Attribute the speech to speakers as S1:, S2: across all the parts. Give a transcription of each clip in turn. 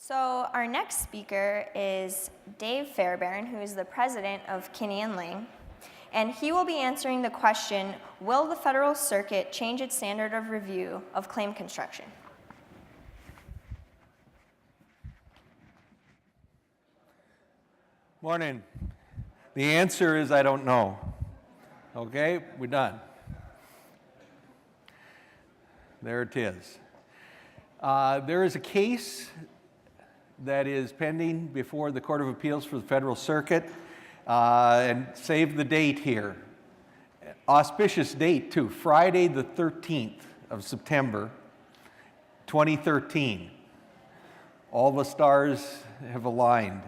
S1: So our next speaker is Dave Fairbairn, who is the president of Kinney & Ling, and he will be answering the question, will the Federal Circuit change its standard of review of claim construction?
S2: Morning. The answer is I don't know. Okay, we're done. There it is. There is a case that is pending before the Court of Appeals for the Federal Circuit, and save the date here. Auspicious date too, Friday the 13th of September, 2013. All the stars have aligned.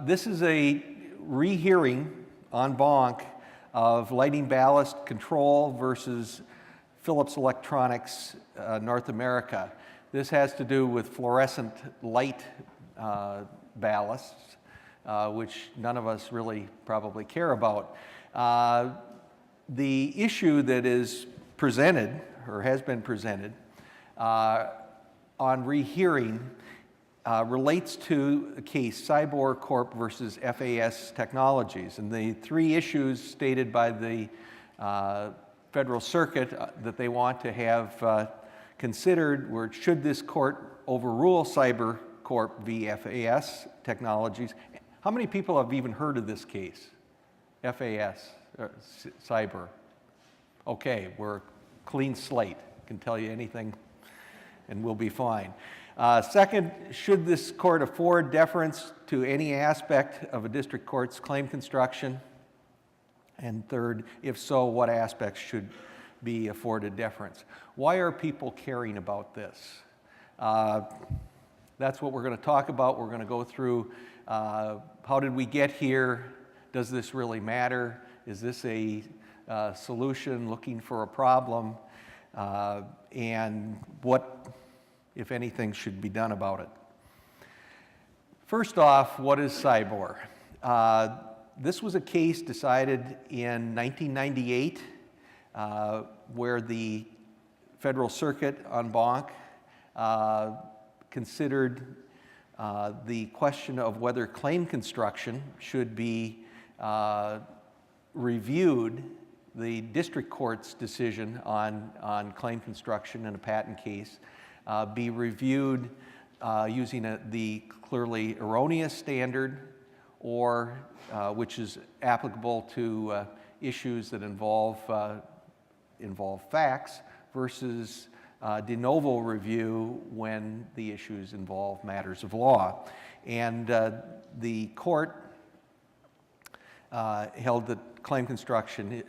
S2: This is a rehearing en banc of lighting ballast control versus Philips Electronics North America. This has to do with fluorescent light ballasts, which none of us really probably care about. The issue that is presented, or has been presented, on rehearing relates to a case, Cyborg Corp versus FAS Technologies. And the three issues stated by the Federal Circuit that they want to have considered were, should this court overrule Cyborg Corp v. FAS Technologies? How many people have even heard of this case? FAS, Cyber. Okay, we're a clean slate. Can tell you anything and we'll be fine. Second, should this court afford deference to any aspect of a district court's claim construction? And third, if so, what aspects should be afforded deference? Why are people caring about this? That's what we're going to talk about. We're going to go through how did we get here? Does this really matter? Is this a solution looking for a problem? And what, if anything, should be done about it? First off, what is Cyborg? This was a case decided in 1998 where the Federal Circuit en banc considered the question of whether claim construction should be reviewed, the district court's decision on claim construction in a patent case be reviewed using the clearly erroneous standard, or which is applicable to issues that involve facts, versus de novo review when the issues involve matters of law. And the court held that claim construction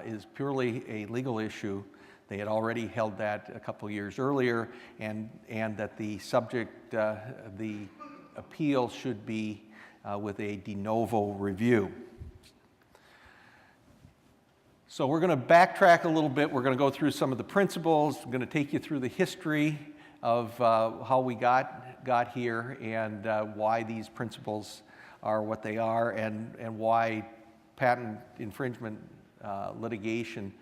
S2: is purely a legal issue. They had already held that a couple years earlier, and that the subject, the appeal should be with a de novo review. So we're going to backtrack a little bit. We're going to go through some of the principles. I'm going to take you through the history of how we got here, and why these principles are what they are, and why patent infringement litigation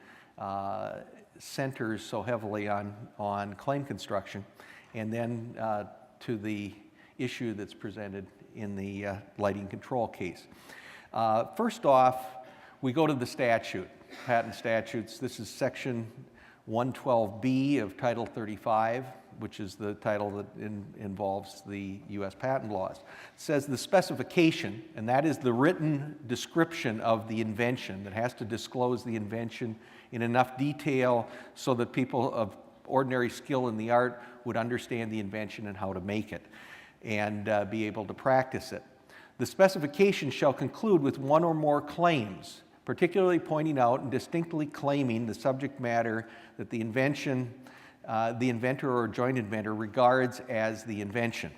S2: centers so heavily on claim construction, and then to the issue that's presented in the lighting control case. First off, we go to the statute, patent statutes. This is section 112B of Title 35, which is the title that involves the U.S. patent laws. It says the specification, and that is the written description of the invention that has to disclose the invention in enough detail so that people of ordinary skill in the art would understand the invention and how to make it, and be able to practice it. The specification shall conclude with one or more claims, particularly pointing out and distinctly claiming the subject matter that the invention, the inventor or joint inventor regards as the invention.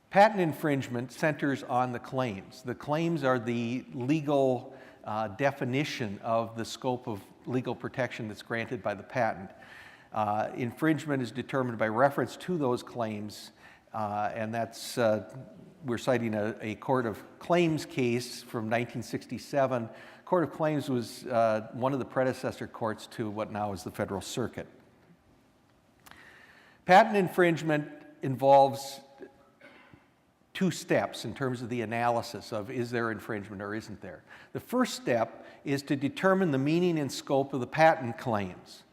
S2: Patent infringement centers on the claims. The claims are the legal definition of the scope of legal protection that's granted by the patent. Infringement is determined by reference to those claims, and that's, we're citing a Court of Claims case from 1967. Court of Claims was one of the predecessor courts to what now is the Federal Circuit. Patent infringement involves two steps in terms of the analysis of is there infringement or isn't there. The first step is to determine the meaning and scope of the patent claims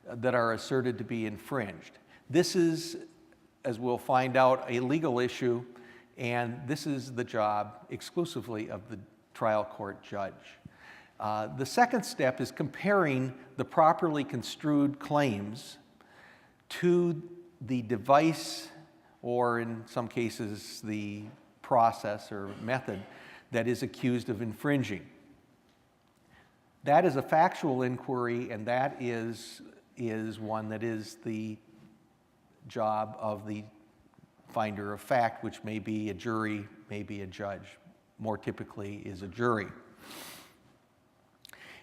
S2: that are asserted to be infringed. This is, as we'll find out, a legal issue, and this is the job exclusively of the trial court judge. The second step is comparing the properly construed claims to the device, or in some cases, the process or method that is accused of infringing. That is a factual inquiry, and that is one that is the job of the finder of fact, which may be a jury, may be a judge. More typically is a jury.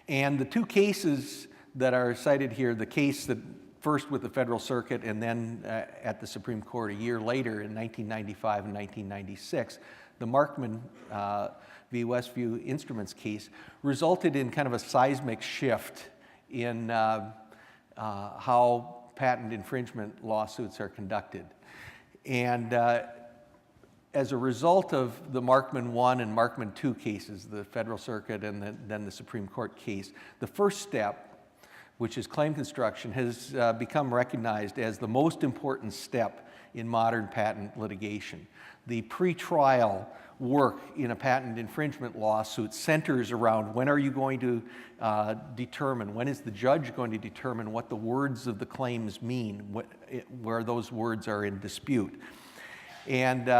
S2: And the two cases that are cited here, the case that first with the Federal Circuit and then at the Supreme Court a year later in 1995 and 1996, the Markman v. Westview Instruments case resulted in kind of a seismic shift in how patent infringement lawsuits are conducted. And as a result of the Markman 1 and Markman 2 cases, the Federal Circuit and then the Supreme Court case, the first step, which is claim construction, has become recognized as the most important step in modern patent litigation. The pretrial work in a patent infringement lawsuit centers around when are you going to determine, when is the judge going to determine what the words of the claims mean, where those words are in dispute. And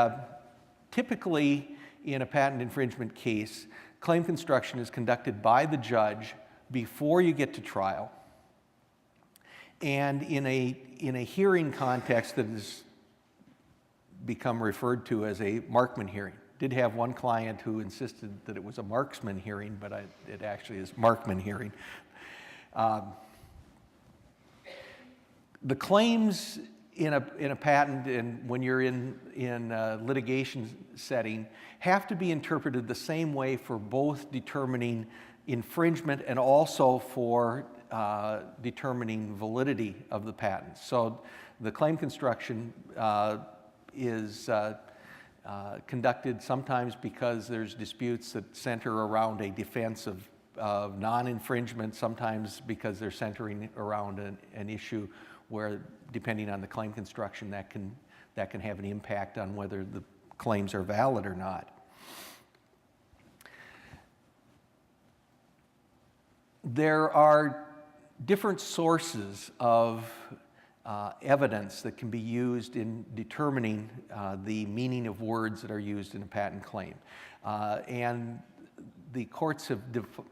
S2: typically in a patent infringement case, claim construction is conducted by the judge before you get to trial, and in a hearing context that has become referred to as a Markman hearing. Did have one client who insisted that it was a marksman hearing, but it actually is Markman hearing. The claims in a patent and when you're in a litigation setting have to be interpreted the same way for both determining infringement and also for determining validity of the patent. So the claim construction is conducted sometimes because there's disputes that center around a defense of non-infringement, sometimes because they're centering around an issue where, depending on the claim construction, that can have an impact on whether the claims are valid or not. There are different sources of evidence that can be used in determining the meaning of words that are used in a patent claim. And the courts have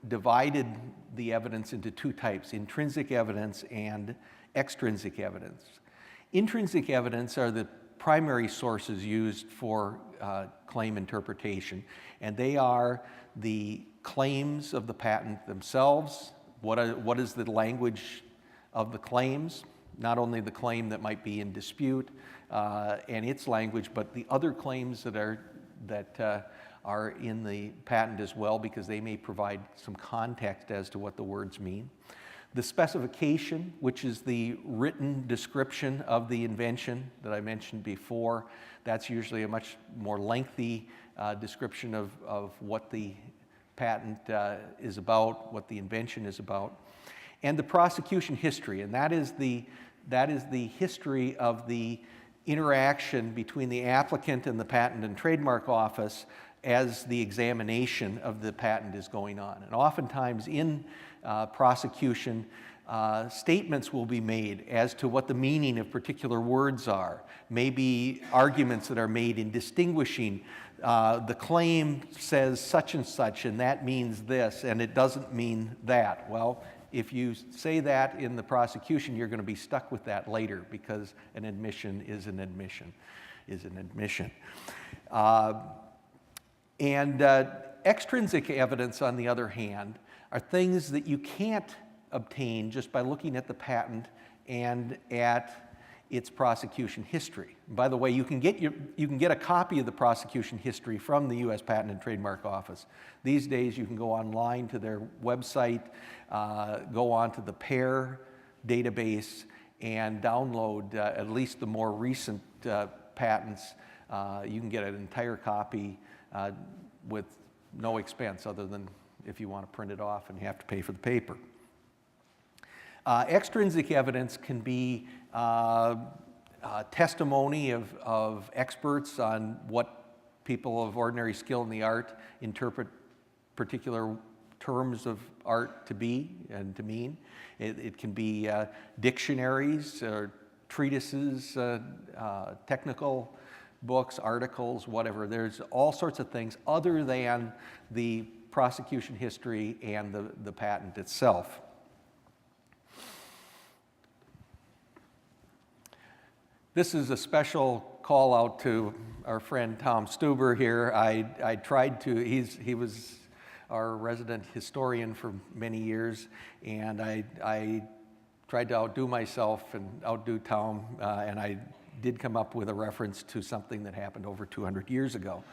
S2: divided the evidence into two types: intrinsic evidence and extrinsic evidence. Intrinsic evidence are the primary sources used for claim interpretation, and they are the claims of the patent themselves. What is the language of the claims? Not only the claim that might be in dispute and its language, but the other claims that are in the patent as well, because they may provide some context as to what the words mean. The specification, which is the written description of the invention that I mentioned before, that's usually a much more lengthy description of what the patent is about, what the invention is about. And the prosecution history, and that is the history of the interaction between the applicant and the Patent and Trademark Office as the examination of the patent is going on. And oftentimes in prosecution, statements will be made as to what the meaning of particular words are. Maybe arguments that are made in distinguishing the claim says such and such, and that means this, and it doesn't mean that. Well, if you say that in the prosecution, you're going to be stuck with that later, because an admission is an admission is an admission. Extrinsic evidence, on the other hand, are things that you can't obtain just by looking at the patent and at its prosecution history. By the way, you can get a copy of the prosecution history from the U.S. Patent and Trademark Office. These days, you can go online to their website, go on to the PAIR database, and download at least the more recent patents. You can get an entire copy with no expense other than if you want to print it off and you have to pay for the paper. Extrinsic evidence can be testimony of experts on what people of ordinary skill in the art interpret particular terms of art to be and to mean. It can be dictionaries, treatises, technical books, articles, whatever. There's all sorts of things other than the prosecution history and the patent itself. This is a special call out to our friend Tom Stuber here. I tried to, he was our resident historian for many years, and I tried to outdo myself and outdo Tom, and I did come up with a reference to something that happened over 200 years ago.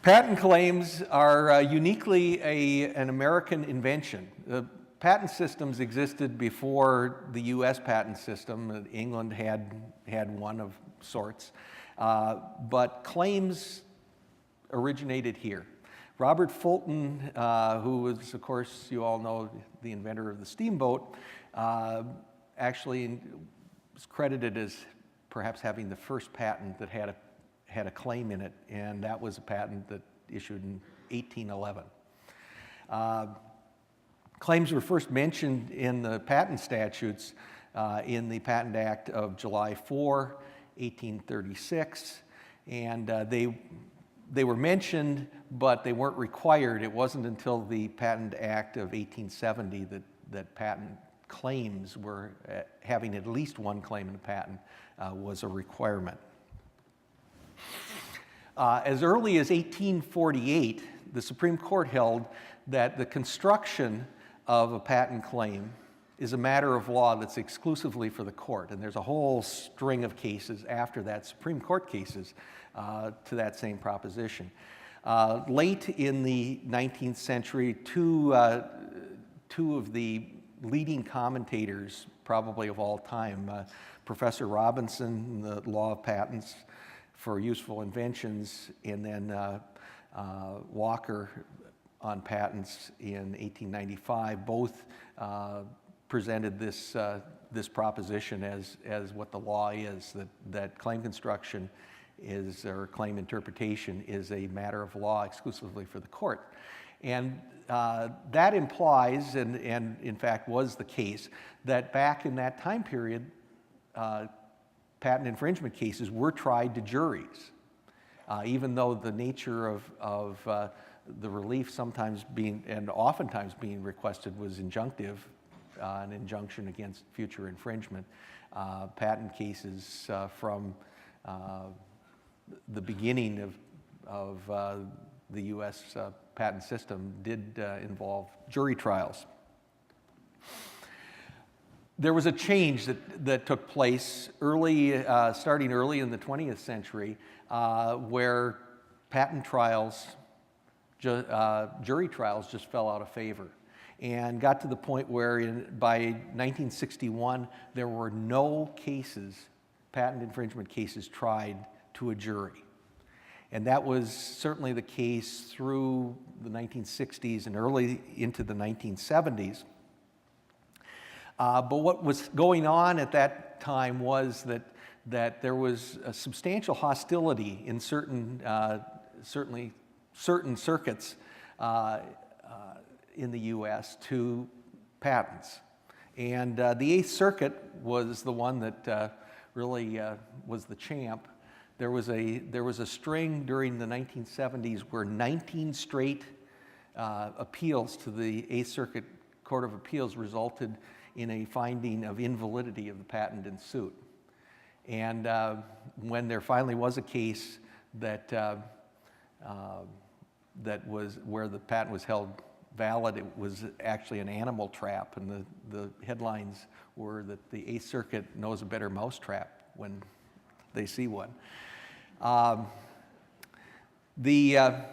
S2: Patent claims are uniquely an American invention. The patent systems existed before the U.S. patent system. England had one of sorts, but claims originated here. Robert Fulton, who was, of course, you all know, the inventor of the steamboat, actually was credited as perhaps having the first patent that had a claim in it, and that was a patent that issued in 1811. Claims were first mentioned in the patent statutes in the Patent Act of July 4, 1836, and they were mentioned, but they weren't required. It wasn't until the Patent Act of 1870 that patent claims were having at least one claim in a patent was a requirement. As early as 1848, the Supreme Court held that the construction of a patent claim is a matter of law that's exclusively for the court. And there's a whole string of cases after that, Supreme Court cases, to that same proposition. Late in the 19th century, two of the leading commentators, probably of all time, Professor Robinson, the Law of Patents for Useful Inventions, and then Walker on Patents in 1895, both presented this proposition as what the law is, that claim construction is, or claim interpretation is a matter of law exclusively for the court. And that implies, and in fact was the case, that back in that time period, patent infringement cases were tried to juries, even though the nature of the relief sometimes being, and oftentimes being requested, was injunctive, an injunction against future infringement. Patent cases from the beginning of the U.S. Patent system did involve jury trials. There was a change that took place starting early in the 20th century, where patent trials, jury trials just fell out of favor, and got to the point where by 1961 there were no cases, patent infringement cases, tried to a jury. And that was certainly the case through the 1960s and early into the 1970s. But what was going on at that time was that there was a substantial hostility in certain circuits in the U.S. to patents. And the Eighth Circuit was the one that really was the champ. There was a string during the 1970s where 19 straight appeals to the Eighth Circuit Court of Appeals resulted in a finding of invalidity of the patent in suit. And when there finally was a case that was where the patent was held valid, it was actually an animal trap, and the headlines were that the Eighth Circuit knows a better mousetrap when they see one. The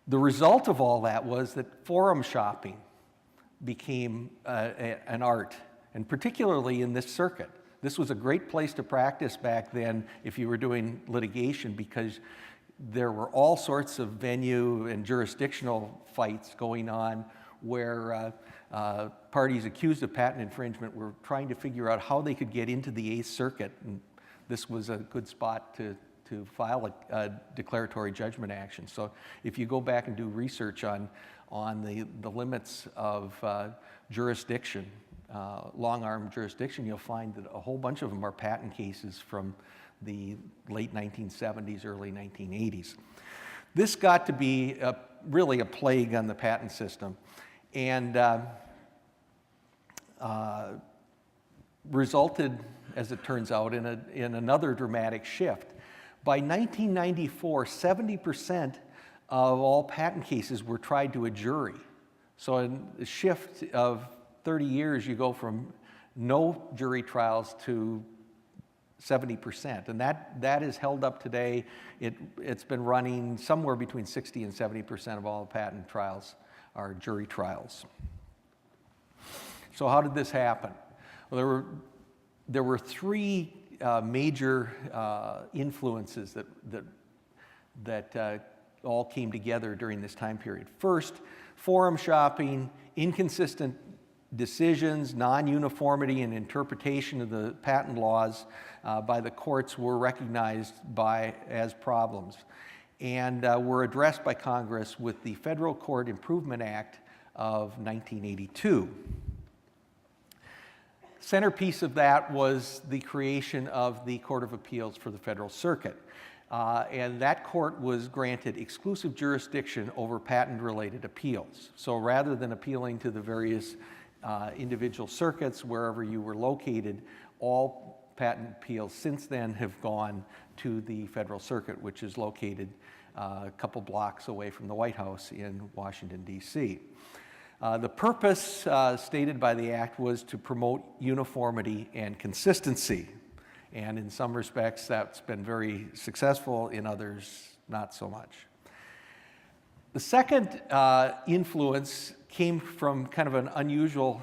S2: result of all that was that forum shopping became an art and particularly in this circuit. This was a great place to practice back then if you were doing litigation, because there were all sorts of venue and jurisdictional fights going on where parties accused of patent infringement were trying to figure out how they could get into the Eighth Circuit. And this was a good spot to file a declaratory judgment action. So if you go back and do research on the limits of jurisdiction, long-arm jurisdiction, you'll find that a whole bunch of them are patent cases from the late 1970s, early 1980s. This got to be really a plague on the patent system, and resulted, as it turns out, in another dramatic shift. By 1994, 70% of all patent cases were tried to a jury. So in a shift of 30 years, you go from no jury trials to 70%, and that is held up today. It's been running somewhere between 60 and 70% of all patent trials are jury trials. So how did this happen? Well, there were three major influences that all came together during this time period. First, forum shopping, inconsistent decisions, non-uniformity in interpretation of the patent laws by the courts were recognized as problems, and were addressed by Congress with the Federal Court Improvement Act of 1982. Centerpiece of that was the creation of the Court of Appeals for the Federal Circuit. And that court was granted exclusive jurisdiction over patent-related appeals. So rather than appealing to the various individual circuits, wherever you were located, all patent appeals since then have gone to the Federal Circuit, which is located a couple blocks away from the White House in Washington, D.C. The purpose stated by the Act was to promote uniformity and consistency. And in some respects, that's been very successful. In others, not so much. The second influence came from kind of an unusual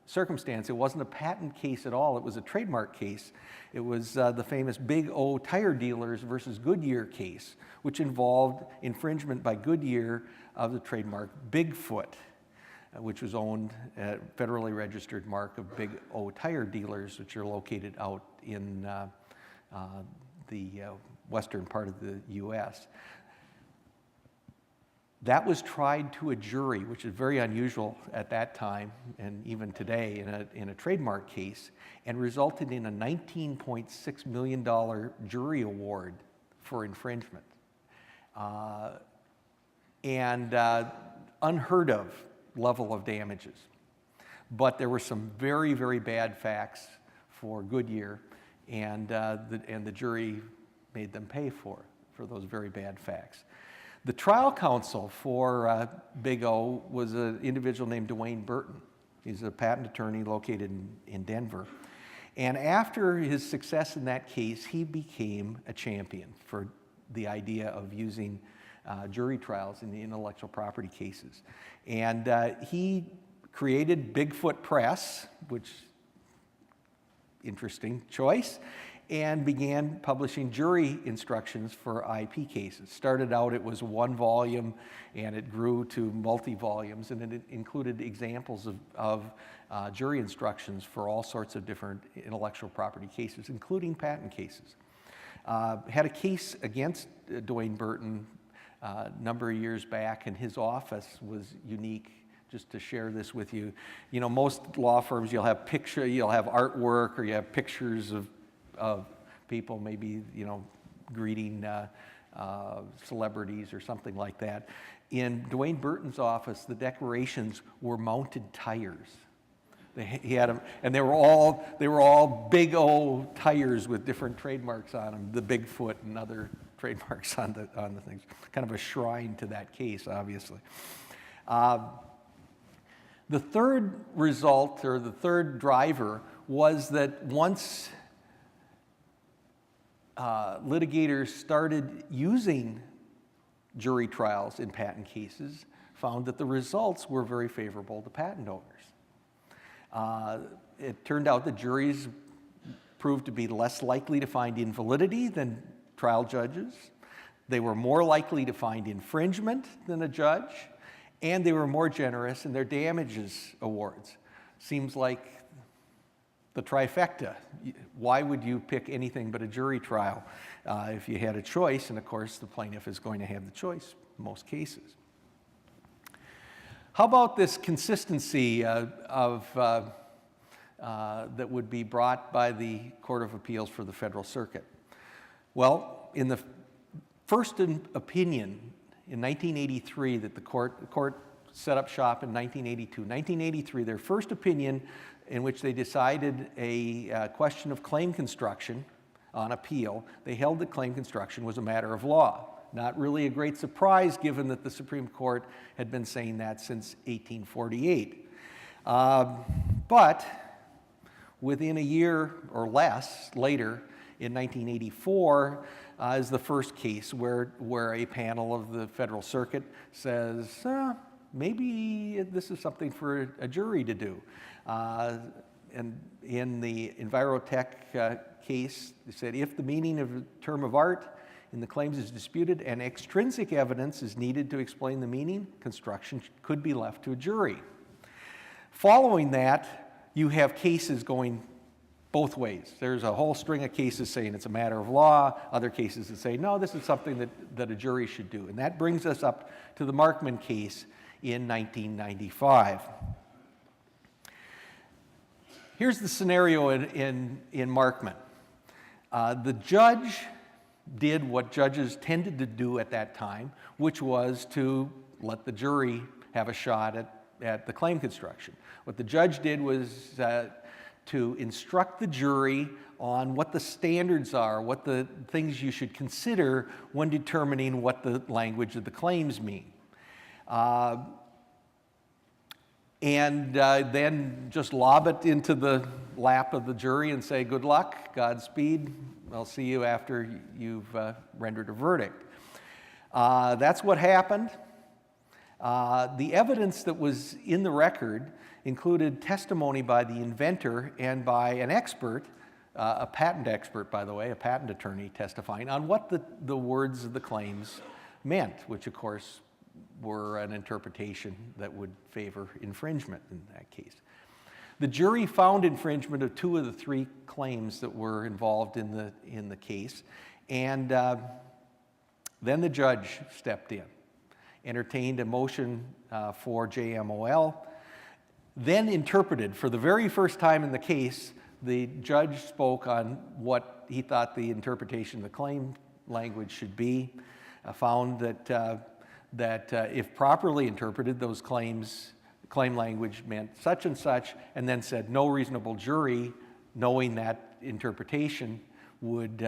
S2: circumstance. It wasn't a patent case at all. It was a trademark case. It was the famous Big O tire dealers versus Goodyear case, which involved infringement by Goodyear of the trademark Bigfoot, which was owned a federally registered mark of Big O tire dealers, which are located out in the western part of the U.S. That was tried to a jury, which is very unusual at that time and even today in a trademark case, and resulted in a $19.6 million jury award for infringement. And unheard of level of damages. But there were some very, very bad facts for Goodyear, and the jury made them pay for those very bad facts. The trial counsel for Big O was an individual named Dwayne Burton. He's a patent attorney located in Denver. And after his success in that case, he became a champion for the idea of using jury trials in the intellectual property cases. And he created Bigfoot Press, which, interesting choice, and began publishing jury instructions for IP cases. Started out, it was one volume, and it grew to multi-volumes, and it included examples of jury instructions for all sorts of different intellectual property cases, including patent cases. Had a case against Dwayne Burton a number of years back, and his office was unique. Just to share this with you, you know, most law firms, you'll have artwork, or you have pictures of people, maybe, you know, greeting celebrities or something like that. In Dwayne Burton's office, the decorations were mounted tires. He had them, and they were all Big O tires with different trademarks on them, the Bigfoot and other trademarks on the things. Kind of a shrine to that case, obviously. The third result, or the third driver, was that once litigators started using jury trials in patent cases, found that the results were very favorable to patent owners. It turned out that juries proved to be less likely to find invalidity than trial judges. They were more likely to find infringement than a judge, and they were more generous in their damages awards. Seems like the trifecta. Why would you pick anything but a jury trial if you had a choice? And of course, the plaintiff is going to have the choice in most cases. How about this consistency that would be brought by the Court of Appeals for the Federal Circuit? Well, in the first opinion in 1983 that the court set up shop in 1982. 1983, their first opinion in which they decided a question of claim construction on appeal, they held that claim construction was a matter of law. Not really a great surprise given that the Supreme Court had been saying that since 1848. But within a year or less later, in 1984, is the first case where a panel of the Federal Circuit says, maybe this is something for a jury to do. And in the Envirotech case, they said, if the meaning of a term of art in the claims is disputed and extrinsic evidence is needed to explain the meaning, construction could be left to a jury. Following that, you have cases going both ways. There's a whole string of cases saying it's a matter of law, other cases that say, no, this is something that a jury should do. And that brings us up to the Markman case in 1995. Here's the scenario in Markman. The judge did what judges tended to do at that time, which was to let the jury have a shot at the claim construction. What the judge did was to instruct the jury on what the standards are, what the things you should consider when determining what the language of the claims mean. And then just lob it into the lap of the jury and say, good luck, Godspeed, I'll see you after you've rendered a verdict. That's what happened. The evidence that was in the record included testimony by the inventor and by an expert, a patent expert, by the way, a patent attorney testifying on what the words of the claims meant, which of course were an interpretation that would favor infringement in that case. The jury found infringement of 2 of the 3 claims that were involved in the case, and then the judge stepped in, entertained a motion for JMOL, then interpreted. For the very first time in the case, the judge spoke on what he thought the interpretation of the claim language should be, found that if properly interpreted, those claim language meant such and such, and then said no reasonable jury, knowing that interpretation, would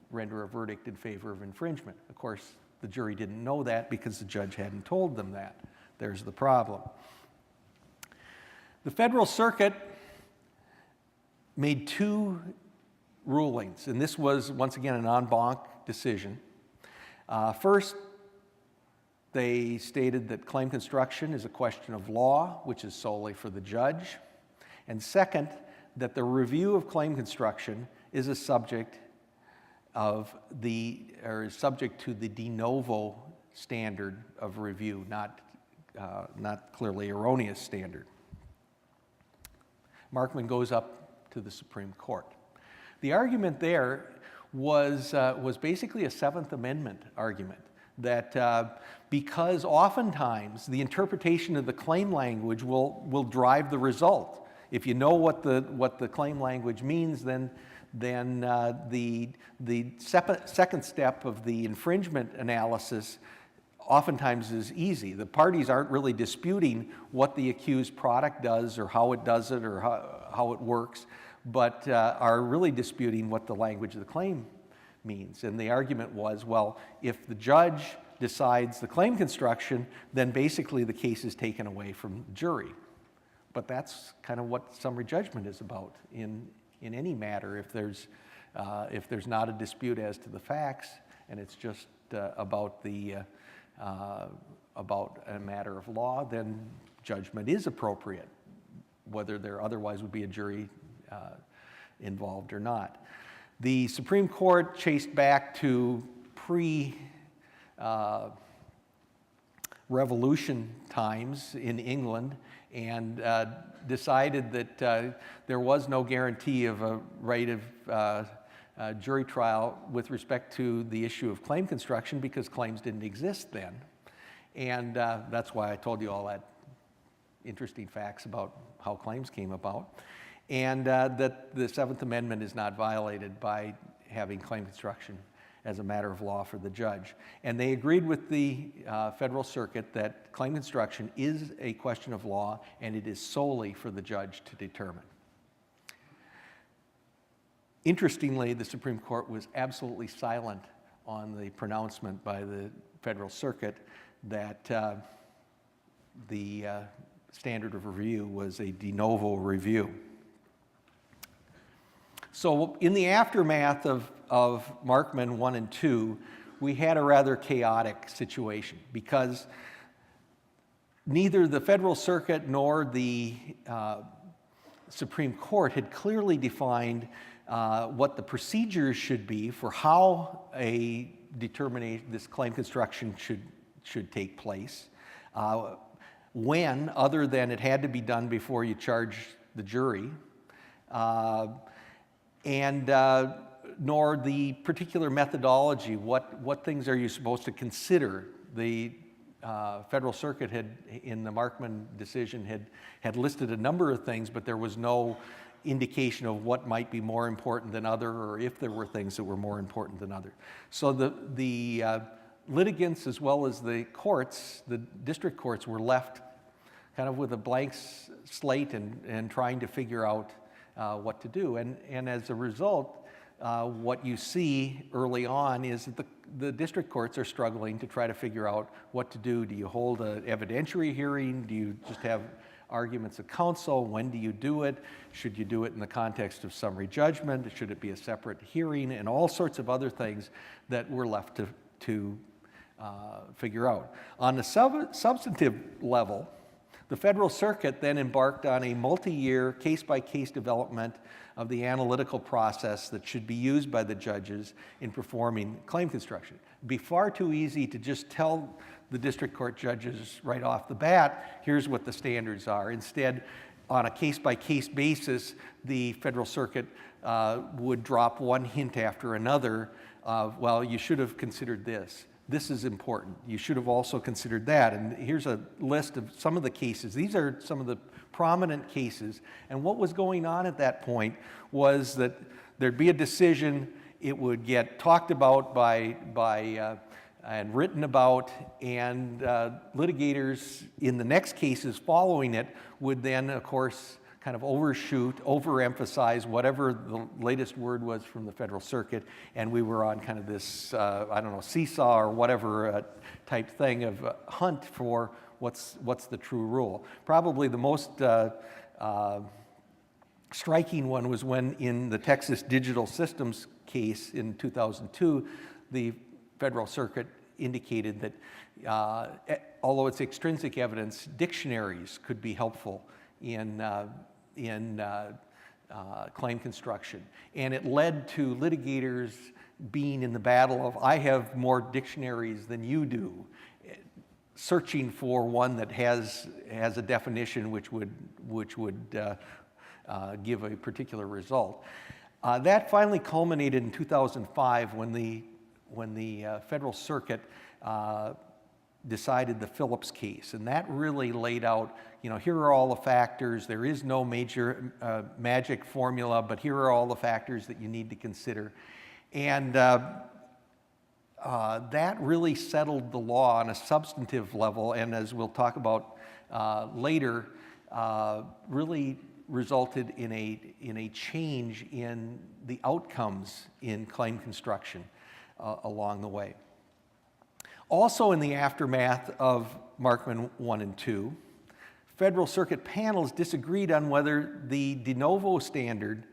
S2: render a verdict in favor of infringement. Of course, the jury didn't know that because the judge hadn't told them that. There's the problem. The Federal Circuit made 2 rulings, and this was, once again, an en banc decision. First, they stated that claim construction is a question of law, which is solely for the judge. And second, that the review of claim construction is a subject is subject to the de novo standard of review, not clearly erroneous standard. Markman goes up to the Supreme Court. The argument there was basically a Seventh Amendment argument, that because oftentimes the interpretation of the claim language will drive the result. If you know what the claim language means, then the second step of the infringement analysis oftentimes is easy. The parties aren't really disputing what the accused product does or how it does it or how it works, but are really disputing what the language of the claim means. And the argument was, well, if the judge decides the claim construction, then basically the case is taken away from the jury. But that's kind of what summary judgment is about in any matter. If there's not a dispute as to the facts and it's just about a matter of law, then judgment is appropriate. whether there otherwise would be a jury involved or not. The Supreme Court chased back to pre-Revolution times in England and decided that there was no guarantee of a right of jury trial with respect to the issue of claim construction because claims didn't exist then. And that's why I told you all that interesting facts about how claims came about. And that the Seventh Amendment is not violated by having claim construction as a matter of law for the judge. And they agreed with the Federal Circuit that claim construction is a question of law and it is solely for the judge to determine. Interestingly, the Supreme Court was absolutely silent on the pronouncement by the Federal Circuit that the standard of review was a de novo review. So in the aftermath of Markman 1 and 2, we had a rather chaotic situation because neither the Federal Circuit nor the Supreme Court had clearly defined what the procedures should be for how a determination, this claim construction should take place. When, other than it had to be done before you charge the jury, nor the particular methodology, what things are you supposed to consider. The Federal Circuit had, in the Markman decision, had listed a number of things, but there was no indication of what might be more important than other, or if there were things that were more important than other. So the litigants, as well as the courts, the district courts, were left kind of with a blank slate and trying to figure out what to do. And as a result, what you see early on is that the district courts are struggling to try to figure out what to do. Do you hold an evidentiary hearing? Do you just have arguments of counsel? When do you do it? Should you do it in the context of summary judgment? Should it be a separate hearing? And all sorts of other things that we're left to figure out. On the substantive level, the Federal Circuit then embarked on a multi-year case-by-case development of the analytical process that should be used by the judges in performing claim construction. It'd be far too easy to just tell the district court judges right off the bat, here's what the standards are. Instead, on a case-by-case basis, the Federal Circuit would drop one hint after another of, well, you should have considered this. This is important. You should have also considered that. And here's a list of some of the cases. These are some of the prominent cases. And what was going on at that point was that there'd be a decision, it would get talked about and written about, and litigators in the next cases following it would then, of course, kind of overshoot, overemphasize whatever the latest word was from the Federal Circuit, and we were on kind of this, I don't know, seesaw or whatever type thing of hunt for what's the true rule. Probably the most striking one was when in the Texas Digital Systems case in 2002, the Federal Circuit indicated that although it's extrinsic evidence, dictionaries could be helpful in claim construction. And it led to litigators being in the battle of, I have more dictionaries than you do, searching for one that has a definition which would give a particular result. That finally culminated in 2005 when the Federal Circuit decided the Phillips case, and that really laid out, here are all the factors. There is no major magic formula, but here are all the factors that you need to consider. And that really settled the law on a substantive level, and as we'll talk about later, really resulted in a change in the outcomes in claim construction along the way. Also in the aftermath of Markman 1 and 2, Federal Circuit panels disagreed on whether the de novo standard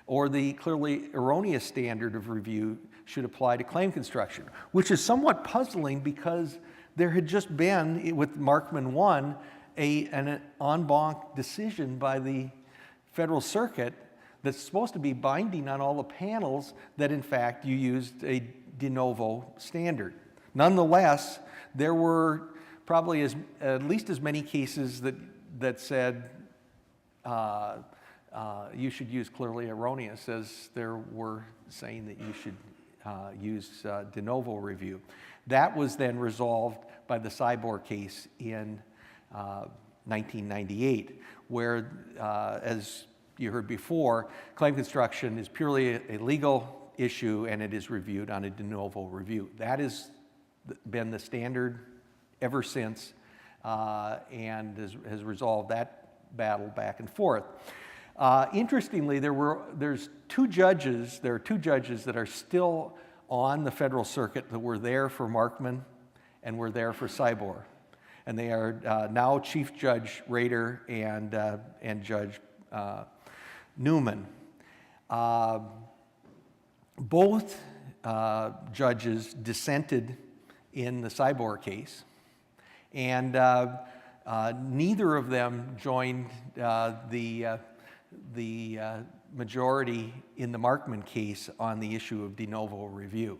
S2: or the clearly erroneous standard of review should apply to claim construction, which is somewhat puzzling because there had just been, with Markman 1, an en banc decision by the Federal Circuit that's supposed to be binding on all the panels that in fact you used a de novo standard. Nonetheless, there were probably at least as many cases that said you should use clearly erroneous as there were saying that you should use de novo review. That was then resolved by the Cyborg case in 1998, where, as you heard before, claim construction is purely a legal issue and it is reviewed on a de novo review. That has been the standard ever since and has resolved that battle back and forth. Interestingly, there are two judges that are still on the Federal Circuit that were there for Markman and were there for Cyborg. And they are now Chief Judge Rader and Judge Newman. Both judges dissented in the Cyborg case, and neither of them joined the majority in the Markman case on the issue of de novo review.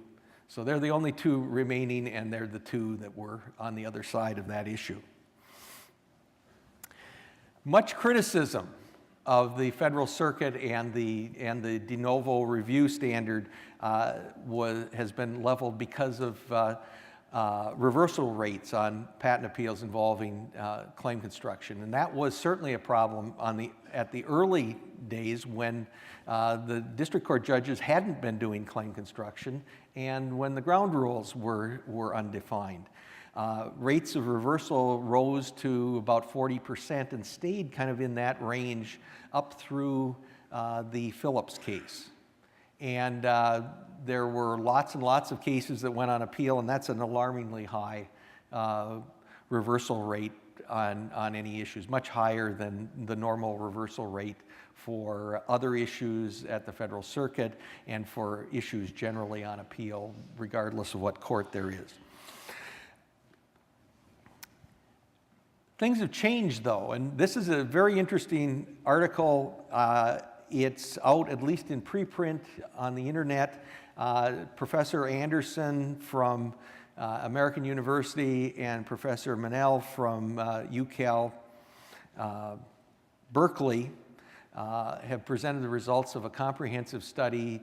S2: So they're the only two remaining, and they're the two that were on the other side of that issue. Much criticism of the Federal Circuit and the de novo review standard has been leveled because of reversal rates on patent appeals involving claim construction. And that was certainly a problem at the early days when the district court judges hadn't been doing claim construction and when the ground rules were undefined. Rates of reversal rose to about 40% and stayed kind of in that range up through the Phillips case. And there were lots and lots of cases that went on appeal, and that's an alarmingly high reversal rate on any issues, much higher than the normal reversal rate for other issues at the Federal Circuit and for issues generally on appeal, regardless of what court there is. Things have changed, though, and this is a very interesting article. It's out, at least in preprint, on the internet. Professor Anderson from American University and Professor Manel from UCal Berkeley have presented the results of a comprehensive study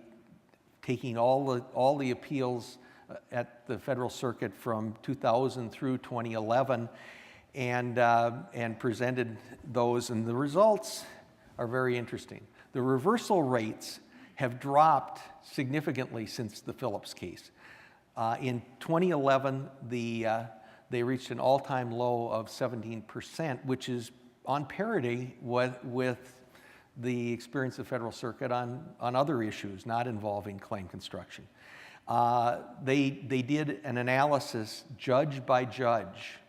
S2: taking all the appeals at the Federal Circuit from 2000 through 2011 and presented those, and the results are very interesting. The reversal rates have dropped significantly since the Phillips case. In 2011, they reached an all-time low of 17%, which is on parity with the experience of the Federal Circuit on other issues not involving claim construction. They did an analysis judge by judge,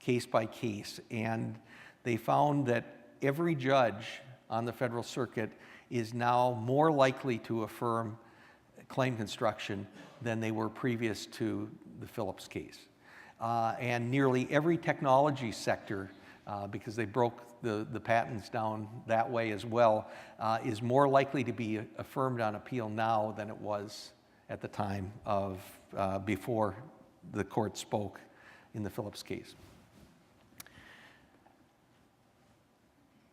S2: case by case, and they found that every judge on the Federal Circuit is now more likely to affirm claim construction than they were previous to the Phillips case. And nearly every technology sector, because they broke the patents down that way as well, is more likely to be affirmed on appeal now than it was at the time of before the court spoke in the Phillips case.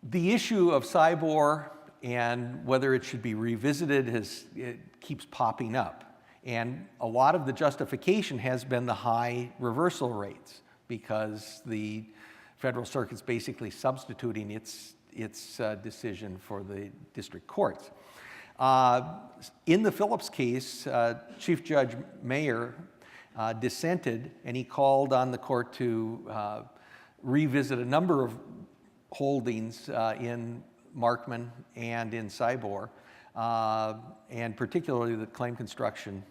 S2: The issue of Cyborg and whether it should be revisited it keeps popping up. And a lot of the justification has been the high reversal rates because the Federal Circuit's basically substituting its decision for the district courts. In the Phillips case, Chief Judge Mayer dissented, and he called on the court to revisit a number of holdings in Markman and in Cyborg, and particularly that claim construction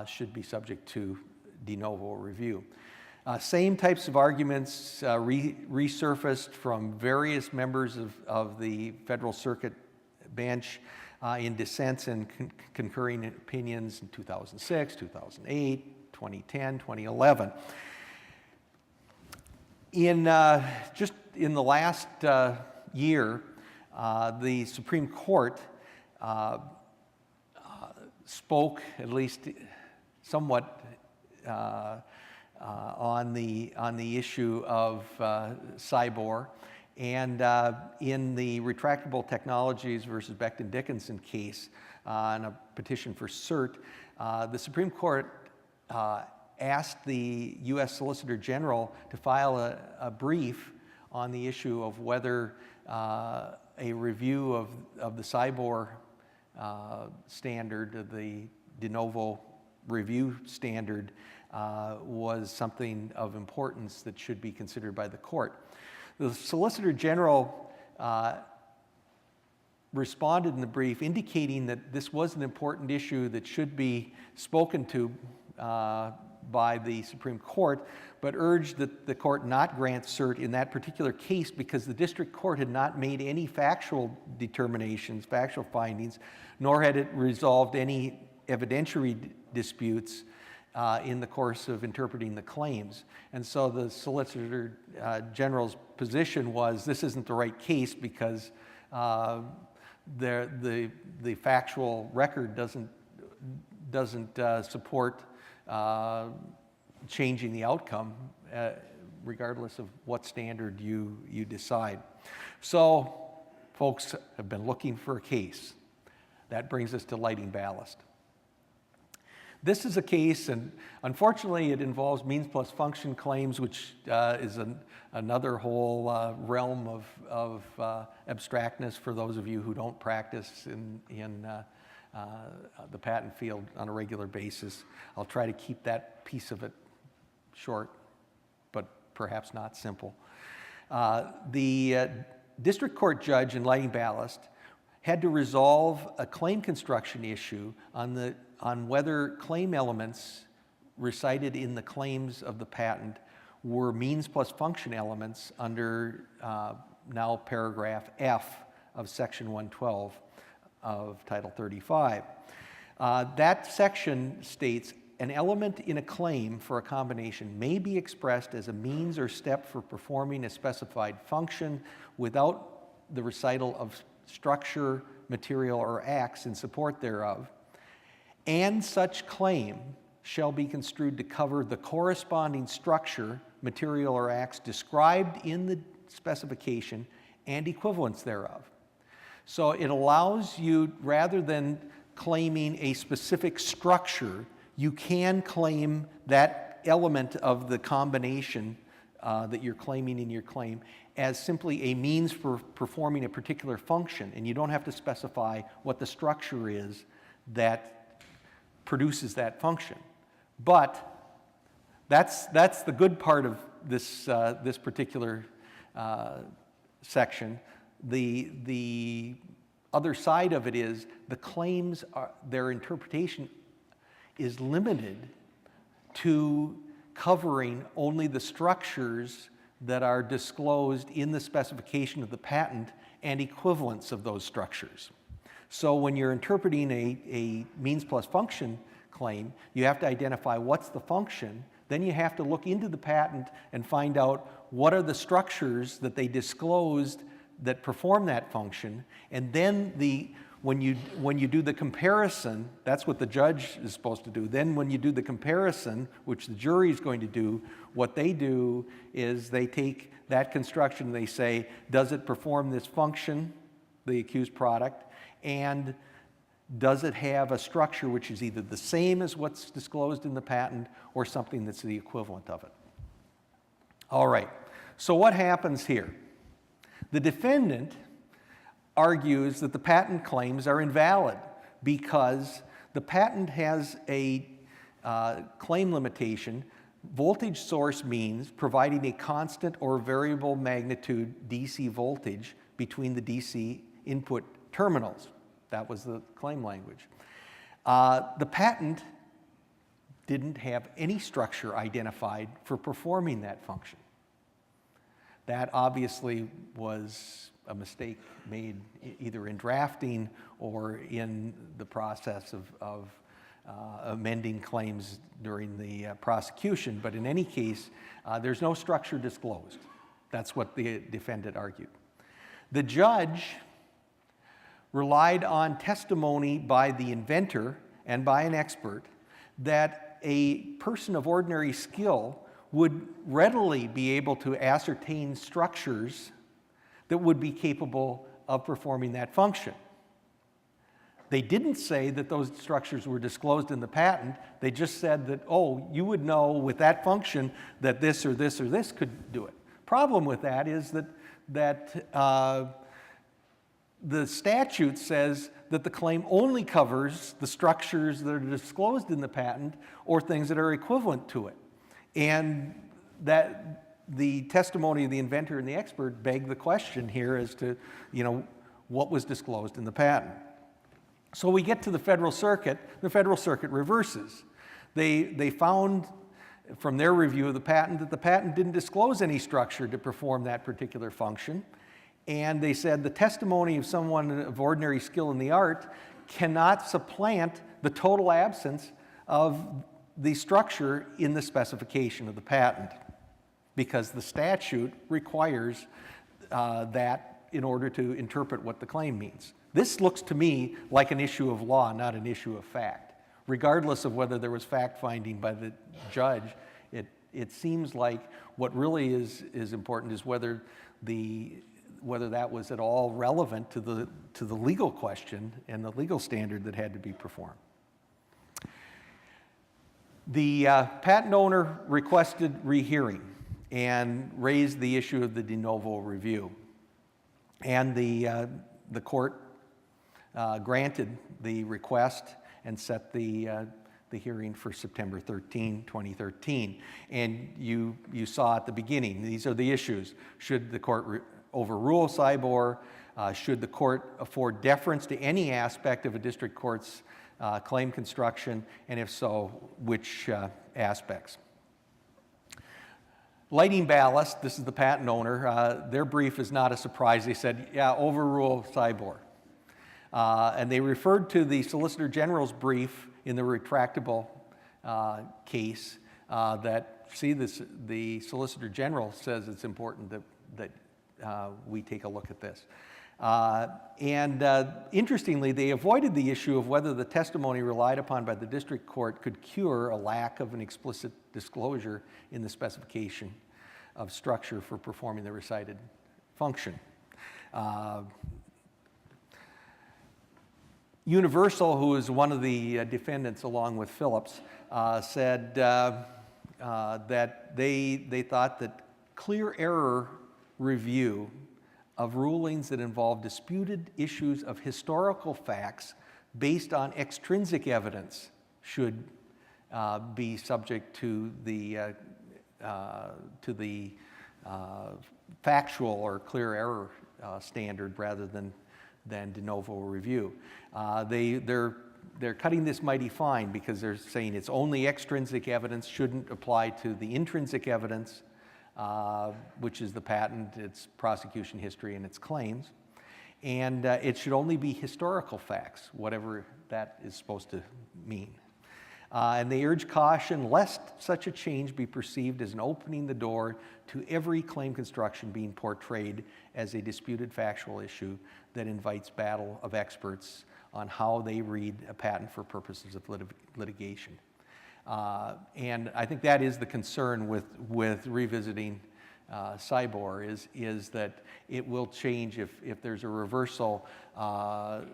S2: should be subject to de novo review. Same types of arguments resurfaced from various members of the Federal Circuit bench in dissents and concurring opinions in 2006, 2008, 2010, 2011. In just in the last year, the Supreme Court spoke, at least somewhat, on the issue of Cyborg. And in the Retractable Technologies versus Becton Dickinson case, on a petition for cert, the Supreme Court asked the U.S. Solicitor General to file a brief on the issue of whether a review of the Cyborg standard, the de novo review standard, was something of importance that should be considered by the court. The Solicitor General responded in the brief indicating that this was an important issue that should be spoken to by the Supreme Court, but urged that the court not grant cert in that particular case because the district court had not made any factual determinations, factual findings, nor had it resolved any evidentiary disputes in the course of interpreting the claims. And so the Solicitor General's position was this isn't the right case because the factual record doesn't support changing the outcome regardless of what standard you decide. So folks have been looking for a case. That brings us to lighting ballast. This is a case, and unfortunately it involves means plus function claims, which is another whole realm of abstractness for those of you who don't practice in the patent field on a regular basis. I'll try to keep that piece of it short, but perhaps not simple. The district court judge in lighting ballast had to resolve a claim construction issue on whether claim elements recited in the claims of the patent were means plus function elements under now paragraph F of section 112 of Title 35. That section states, an element in a claim for a combination may be expressed as a means or step for performing a specified function without the recital of structure, material, or acts in support thereof, and such claim shall be construed to cover the corresponding structure, material, or acts described in the specification and equivalents thereof. So it allows you, rather than claiming a specific structure, you can claim that element of the combination that you're claiming in your claim as simply a means for performing a particular function, and you don't have to specify what the structure is that produces that function. But that's the good part of this particular section. The other side of it is the claims their interpretation is limited to covering only the structures that are disclosed in the specification of the patent and equivalents of those structures. So when you're interpreting a means plus function claim, you have to identify what's the function, then you have to look into the patent and find out what are the structures that they disclosed that perform that function, and then when you do the comparison, that's what the judge is supposed to do. Then when you do the comparison, which the jury is going to do, what they do is they take that construction and they say, does it perform this function, the accused product, and does it have a structure which is either the same as what's disclosed in the patent or something that's the equivalent of it. All right, so what happens here? The defendant argues that the patent claims are invalid because the patent has a claim limitation. Voltage source means providing a constant or variable magnitude DC voltage between the DC input terminals. That was the claim language. The patent didn't have any structure identified for performing that function. That obviously was a mistake made either in drafting or in the process of amending claims during the prosecution. But in any case, there's no structure disclosed. That's what the defendant argued. The judge relied on testimony by the inventor and by an expert that a person of ordinary skill would readily be able to ascertain structures that would be capable of performing that function. They didn't say that those structures were disclosed in the patent. They just said that, oh, you would know with that function that this or this or this could do it. Problem with that is that the statute says that the claim only covers the structures that are disclosed in the patent or things that are equivalent to it. And that the testimony of the inventor and the expert begged the question here as to, what was disclosed in the patent. So we get to the Federal Circuit reverses. They found from their review of the patent that the patent didn't disclose any structure to perform that particular function. And they said the testimony of someone of ordinary skill in the art cannot supplant the total absence of the structure in the specification of the patent, because the statute requires that in order to interpret what the claim means. This looks to me like an issue of law, not an issue of fact. Regardless of whether there was fact-finding by the judge, it seems like what really is important is whether that was at all relevant to the legal question and the legal standard that had to be performed. The patent owner requested rehearing and raised the issue of the de novo review. And the court granted the request and set the hearing for September 13, 2013. And you saw at the beginning, these are the issues. Should the court overrule Cybor? Should the court afford deference to any aspect of a district court's claim construction? And if so, which aspects? Lighting Ballast, this is the patent owner, their brief is not a surprise. They said, yeah, overrule Cybor. And they referred to the Solicitor General's brief in the retractable case the Solicitor General says it's important that we take a look at this. Interestingly, they avoided the issue of whether the testimony relied upon by the district court could cure a lack of an explicit disclosure in the specification of structure for performing the recited function. Universal, who is one of the defendants along with Phillips, said that they thought that clear error review of rulings that involve disputed issues of historical facts based on extrinsic evidence should be subject to the factual or clear error standard rather than de novo review. They're cutting this mighty fine because they're saying it's only extrinsic evidence, shouldn't apply to the intrinsic evidence, which is the patent, its prosecution history, and its claims. And it should only be historical facts, whatever that is supposed to mean. And they urge caution lest such a change be perceived as an opening the door to every claim construction being portrayed as a disputed factual issue that invites battle of experts on how they read a patent for purposes of litigation. And I think that is the concern with revisiting Cybor is that it will change if there's a reversal.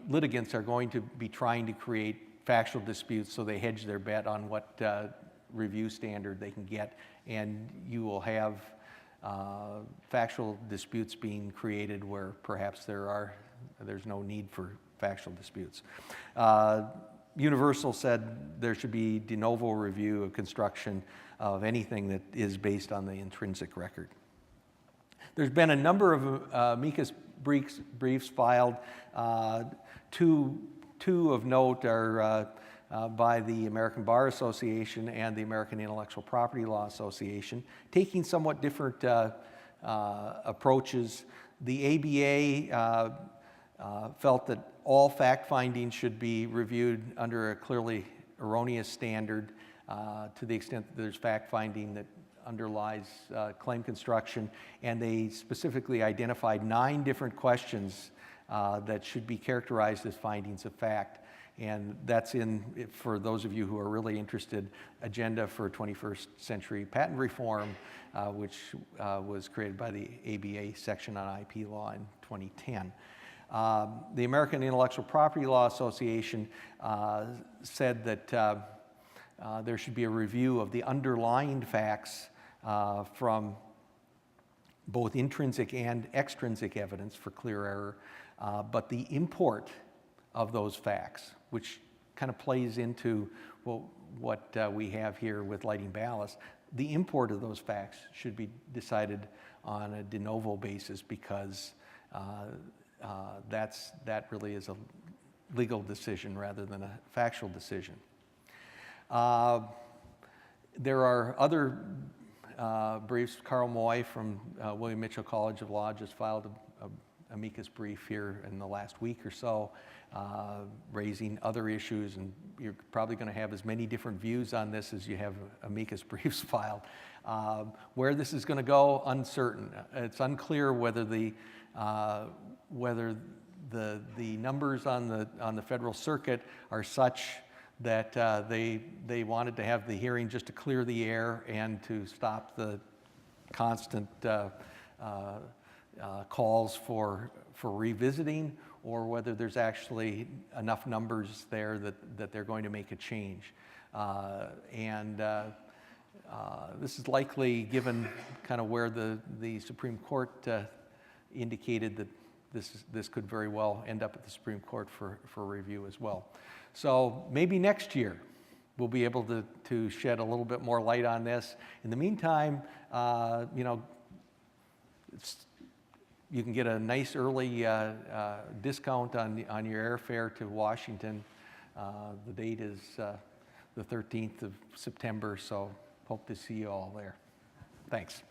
S2: Litigants are going to be trying to create factual disputes, so they hedge their bet on what review standard they can get, and you will have factual disputes being created where perhaps there's no need for factual disputes. Universal said there should be de novo review of construction of anything that is based on the intrinsic record. There's been a number of amicus briefs filed. Two of note are by the American Bar Association and the American Intellectual Property Law Association, taking somewhat different approaches. The ABA felt that all fact findings should be reviewed under a clearly erroneous standard to the extent that there's fact finding that underlies claim construction, and they specifically identified 9 different questions that should be characterized as findings of fact. And that's in, for those of you who are really interested, Agenda for 21st Century Patent Reform, which was created by the ABA section on IP law in 2010. The American Intellectual Property Law Association said that there should be a review of the underlying facts from both intrinsic and extrinsic evidence for clear error, but the import of those facts, which kind of plays into what we have here with lighting ballast, the import of those facts should be decided on a de novo basis, because that really is a legal decision rather than a factual decision. There are other briefs. Carl Moy from William Mitchell College of Law just filed an amicus brief here in the last week or so, raising other issues, and you're probably going to have as many different views on this as you have amicus briefs filed. Where this is going to go, uncertain. It's unclear whether the numbers on the Federal Circuit are such that they wanted to have the hearing just to clear the air and to stop the constant calls for revisiting, or whether there's actually enough numbers there that they're going to make a change. This is likely, given kind of where the Supreme Court indicated that this could very well end up at the Supreme Court for review as well. So maybe next year we'll be able to shed a little bit more light on this. In the meantime, you know, you can get a nice early discount on your airfare to Washington. The date is the 13th of September, so hope to see you all there. Thanks.